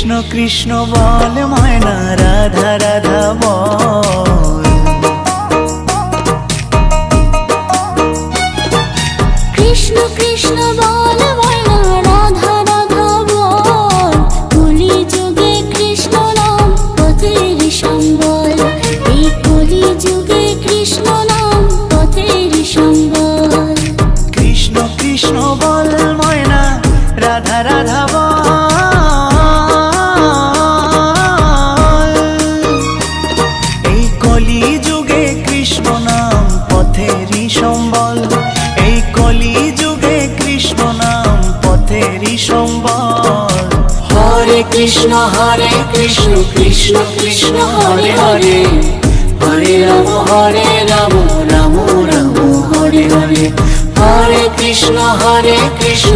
কৃষ্ণ কৃষ্ণ বল ময়না, রাধা রাধা বল। কৃষ্ণ কৃষ্ণ বল ময়না, রাধা রাধা বল। কলি যুগে কৃষ্ণ নাম পথের সম্বল, এই কলি যুগে কৃষ্ণ নাম পথের সম্বল। কৃষ্ণ কৃষ্ণ বল ময়না, রাধা রাধা বল। এই কলি যুগে কৃষ্ণ নাম পথেরই সম্বল, এই কলি যুগে কৃষ্ণ নাম পথেরই সম্বল। হরে কৃষ্ণ কৃষ্ণ কৃষ্ণ হরে হরে, হরে রাম রাম রাম রাম হরে হরে। হরে কৃষ্ণ কৃষ্ণ